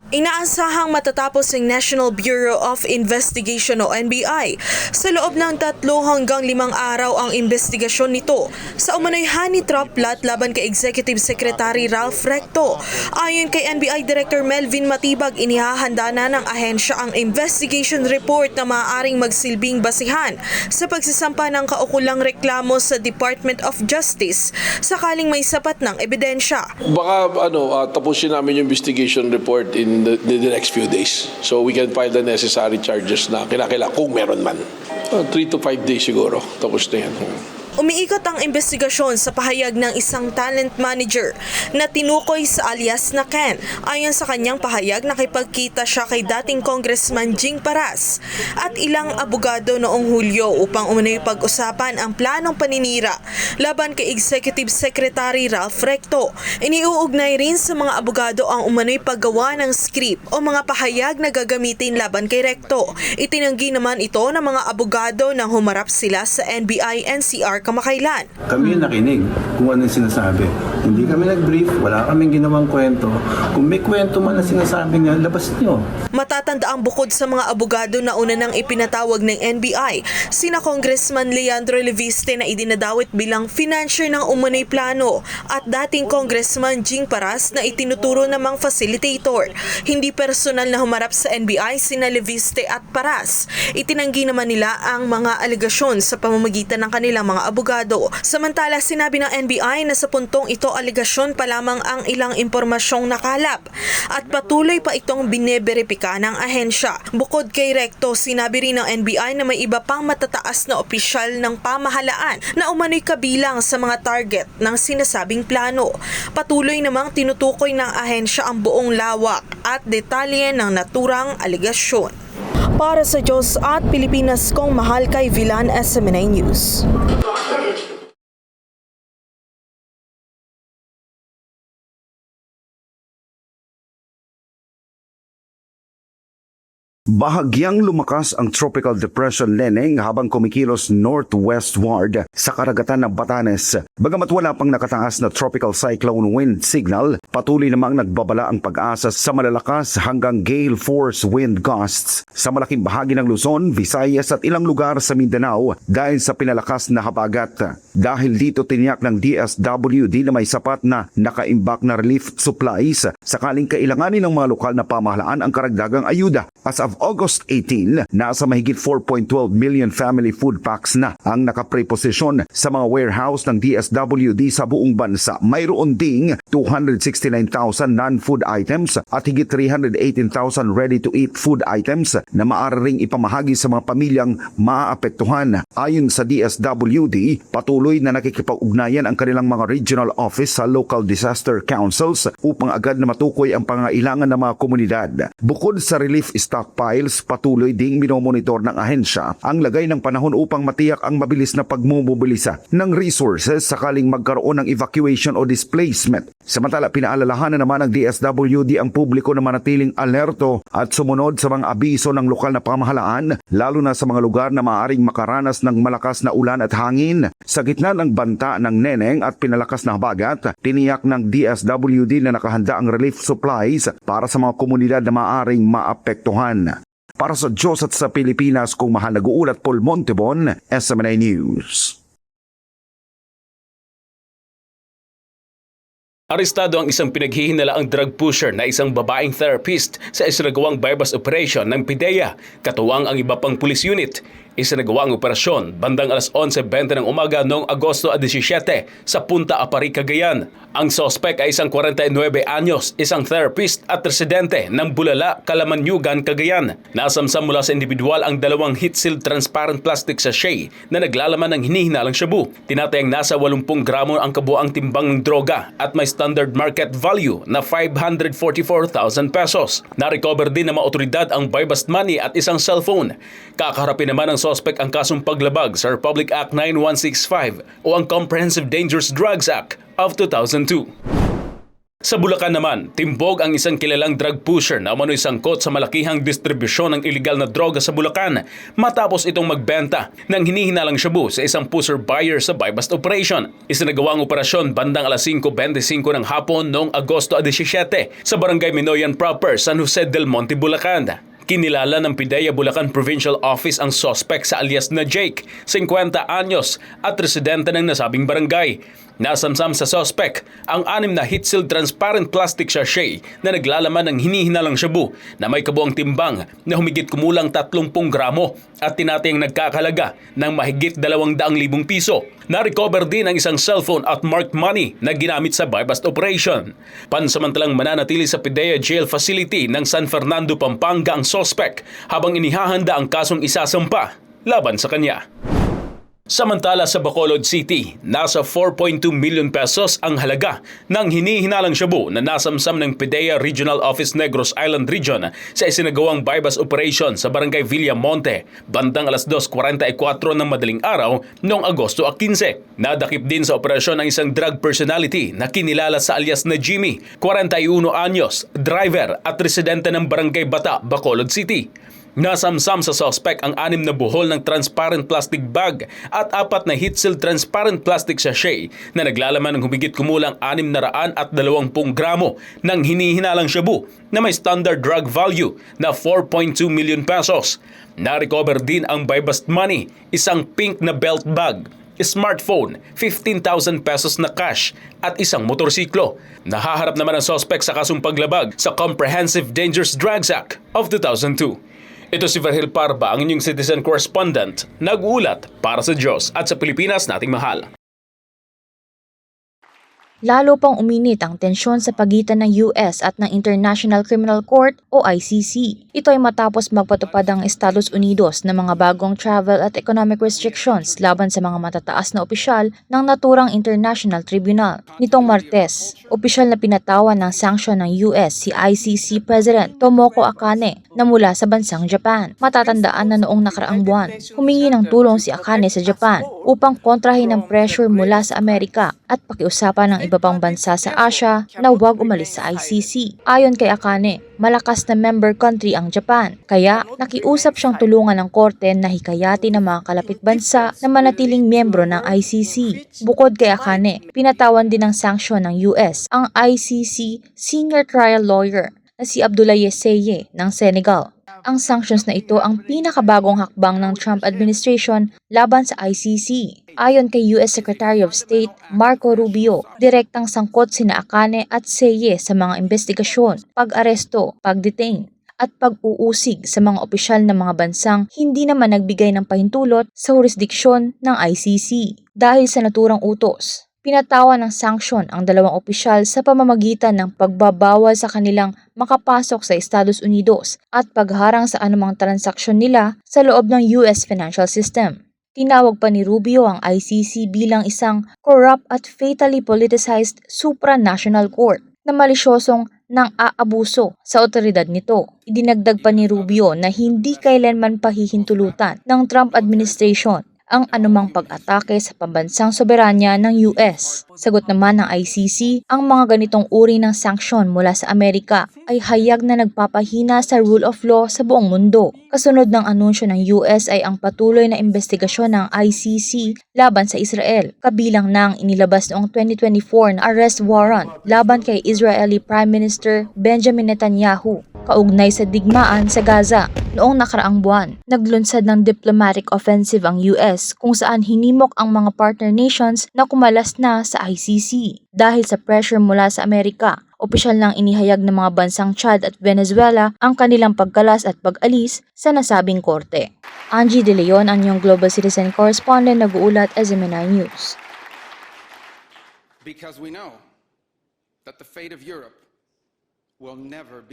Inaasahang matatapos ng National Bureau of Investigation o NBI sa loob ng 3 hanggang 5 araw ang investigasyon nito sa umano'y honey trap plot laban kay Executive Secretary Ralph Recto. Ayon kay NBI Director Melvin Matibag, inihahanda na ng ahensya ang investigation report na maaaring magsilbing basihan sa pagsasampa ng kaukulang reklamo sa Department of Justice sakaling may sapat ng ebidensya. Baka tapusin namin yung investigation report in the next few days. So we can file the necessary charges na kinakailangan kung meron man. 3 to 5 days siguro. Tapos na yan. Umiikot ang investigasyon sa pahayag ng isang talent manager na tinukoy sa alias na Ken. Ayon sa kanyang pahayag, nakipagkita siya kay dating Congressman Jing Paras at ilang abogado noong Hulyo upang umano'y pag-usapan ang planong paninira laban kay Executive Secretary Ralph Recto. Iniuugnay rin sa mga abogado ang umano'y paggawa ng script o mga pahayag na gagamitin laban kay Recto. Itinanggi naman ito ng mga abogado nang humarap sila sa NBI-NCR kamakailan. Kami yung nakinig kung ano yung sinasabi. Hindi kami nag-brief, wala kaming ginawang kwento. Kung may kwento man na sinasabi niya, labas niyo. Matatandaang bukod sa mga abogado na una nang ipinatawag ng NBI, sina Congressman Leandro Leviste na idinadawit bilang financier ng umano'y plano at dating Congressman Jing Paras na itinuturo namang facilitator. Hindi personal na humarap sa NBI sina Leviste at Paras. Itinanggi naman nila ang mga alegasyon sa pamamagitan ng kanilang mga abogado. Samantala, sinabi ng NBI na sa puntong ito aligasyon pa lamang ang ilang impormasyong nakalap at patuloy pa itong bineberipika ng ahensya. Bukod kay Recto, sinabi rin ng NBI na may iba pang matataas na opisyal ng pamahalaan na umano'y kabilang sa mga target ng sinasabing plano. Patuloy namang tinutukoy ng ahensya ang buong lawak at detalye ng naturang aligasyon. Para sa Diyos at Pilipinas kong mahal, kay Villan, SMNA News. Bahagyang lumakas ang Tropical Depression Neneng habang kumikilos northwestward sa karagatan ng Batanes. Bagamat wala pang nakataas na tropical cyclone wind signal, patuloy namang nagbabala ang pag-asa sa malalakas hanggang gale force wind gusts sa malaking bahagi ng Luzon, Visayas at ilang lugar sa Mindanao dahil sa pinalakas na habagat. Dahil dito tiniyak ng DSWD na may sapat na nakaimbak na relief supplies sakaling kailanganin ng mga lokal na pamahalaan ang karagdagang ayuda. As of August 18, nasa mahigit 4.12 million family food packs na ang nakapreposisyon sa mga warehouse ng DSWD sa buong bansa. Mayroon ding 269,000 non-food items at higit 318,000 ready-to-eat food items na maaaring ipamahagi sa mga pamilyang maaapektuhan. Ayon sa DSWD, patuloy na nakikipag-ugnayan ang kanilang mga regional office sa local disaster councils upang agad na matukoy ang pangailangan ng mga komunidad. Bukod sa relief stockpiles, patuloy ding minomonitor ng ahensya ang lagay ng panahon upang matiyak ang mabilis na pagmumobilisa ng resources sakaling magkaroon ng evacuation o displacement. Samantala, pinaalalahanan naman ng DSWD ang publiko na manatiling alerto at sumunod sa mga abiso ng lokal na pamahalaan, lalo na sa mga lugar na maaaring makaranas ng malakas na ulan at hangin. Sa gitna ng banta ng Neneng at pinalakas na habagat, tiniyak ng DSWD na nakahanda ang relief supplies para sa mga komunidad na maaaring maapektuhan. Para sa Diyos at sa Pilipinas kung mahal, nag-uulat Paul Montebon, SMNA News. Arestado ang isang pinaghihinalaang drug pusher na isang babaeng therapist sa isinagawang bypass operation ng PIDEA, katuwang ang iba pang police unit. Isinagawa ang operasyon bandang alas 11:20 ng umaga noong Agosto 17 sa Punta Apari, Cagayan. Ang sospek ay isang 49 anyos, isang therapist at residente ng Bulala, Calamanyugan, Cagayan. Nasamsam mula sa individual ang 2 heat-sealed transparent plastic sachet na naglalaman ng hinihinalang shabu. Tinatayang nasa 80 gramo ang kabuang timbang ng droga at may standard market value na 544,000 pesos. Na-recover din ng mga otoridad ang buy-bust money at isang cellphone. Kakaharapin naman ng sospek ang kasong paglabag sa Republic Act 9165 o ang Comprehensive Dangerous Drugs Act of 2002. Sa Bulacan naman, timbog ang isang kilalang drug pusher na umano'y sangkot sa malakihang distribusyon ng iligal na droga sa Bulacan matapos itong magbenta ng hinihinalang shabu sa isang pusher buyer sa buy-bust operation. Isinagawang operasyon bandang alas 5:25 ng hapon noong Agosto 17 sa Barangay Minoyan proper, San Jose del Monte, Bulacan. Kinilala ng PIDEA Bulacan Provincial Office ang suspect sa alias na Jake, 50 anyos at residente ng nasabing barangay. Nasamsam sa suspect ang 6 na heat-sealed transparent plastic sachet na naglalaman ng hinihinalang shabu na may kabuang timbang na humigit kumulang 30 gramo at tinatayang nagkakalaga ng mahigit 200,000 piso. Na-recover din ang isang cellphone at marked money na ginamit sa buy-bust operation. Pansamantalang mananatili sa PIDEA Jail Facility ng San Fernando, Pampanga ang suspect habang inihahanda ang kasong isasampa laban sa kanya. Samantala sa Bacolod City, nasa 4.2 million pesos ang halaga ng hinihinalang shabu na nasamsam ng PIDEA Regional Office Negros Island Region sa isinagawang buy-bust operation sa Barangay Villamonte, bandang alas 2:44 ng madaling araw noong Agosto 15. Nadakip din sa operasyon ang isang drug personality na kinilala sa alias na Jimmy, 41 anyos, driver at residente ng Barangay Bata, Bacolod City. Nasamsam sa suspect ang 6 na buhol ng transparent plastic bag at 4 na heat-sealed transparent plastic sachet na naglalaman ng humigit kumulang 620 gramo ng hinihinalang shabu na may standard drug value na 4.2 million pesos. Na-recover din ang buy-bust money, isang pink na belt bag, smartphone, 15,000 pesos na cash at isang motorsiklo. Nahaharap naman ang suspect sa kasong paglabag sa Comprehensive Dangerous Drugs Act of 2002. Ito si Verhil Parba, ang inyong citizen correspondent, nag-uulat para sa Diyos at sa Pilipinas nating mahal. Lalo pang uminit ang tensyon sa pagitan ng US at ng International Criminal Court o ICC. Ito ay matapos magpatupad ang Estados Unidos ng mga bagong travel at economic restrictions laban sa mga matataas na opisyal ng naturang International Tribunal. Nitong Martes, opisyal na pinatawan ng sanksyon ng US si ICC President Tomoko Akane na mula sa bansang Japan. Matatandaan na noong nakaraang buwan, humingi ng tulong si Akane sa Japan upang kontrahin ang pressure mula sa Amerika at pakiusapan ng iba pang bansa sa Asia na huwag umalis sa ICC. Ayon kay Akane, malakas na member country ang Japan, kaya nakiusap siyang tulungan ng korte na hikayati ng mga kalapit bansa na manatiling miyembro ng ICC. Bukod kay Akane, pinatawan din ng sanksyon ng US ang ICC senior trial lawyer na si Abdoulaye Seye ng Senegal. Ang sanctions na ito ang pinakabagong hakbang ng Trump administration laban sa ICC. Ayon kay US Secretary of State Marco Rubio, direktang sangkot sina Akane at Seye sa mga investigasyon, pag-aresto, pag-detain, at pag-uusig sa mga opisyal ng mga bansang hindi naman nagbigay ng pahintulot sa jurisdiksyon ng ICC. Dahil sa naturang utos, pinatawan ng sanksyon ang dalawang opisyal sa pamamagitan ng pagbabawal sa kanilang makapasok sa Estados Unidos at pagharang sa anumang transaksyon nila sa loob ng US financial system. Tinawag pa ni Rubio ang ICC bilang isang corrupt at fatally politicized supranational court na malisyosong nang-aabuso sa otoridad nito. Idinagdag pa ni Rubio na hindi kailanman pahihintulutan ng Trump administration ang anumang pag-atake sa pambansang soberanya ng US. Sagot naman ng ICC, ang mga ganitong uri ng sanksyon mula sa Amerika ay hayag na nagpapahina sa rule of law sa buong mundo. Kasunod ng anunsyo ng US ay ang patuloy na investigasyon ng ICC laban sa Israel, kabilang ng inilabas noong 2024 na arrest warrant laban kay Israeli Prime Minister Benjamin Netanyahu kaugnay sa digmaan sa Gaza. Noong nakaraang buwan, naglunsad ng diplomatic offensive ang US kung saan hinimok ang mga partner nations na kumalas na sa ICC. Dahil sa pressure mula sa Amerika, opisyal nang inihayag ng mga bansang Chad at Venezuela ang kanilang pagkalas at pag-alis sa nasabing korte. Angie De Leon, ang iyong Global Citizen Correspondent, nag-uulat SMNI News. Because we know that the fate of Europe will never be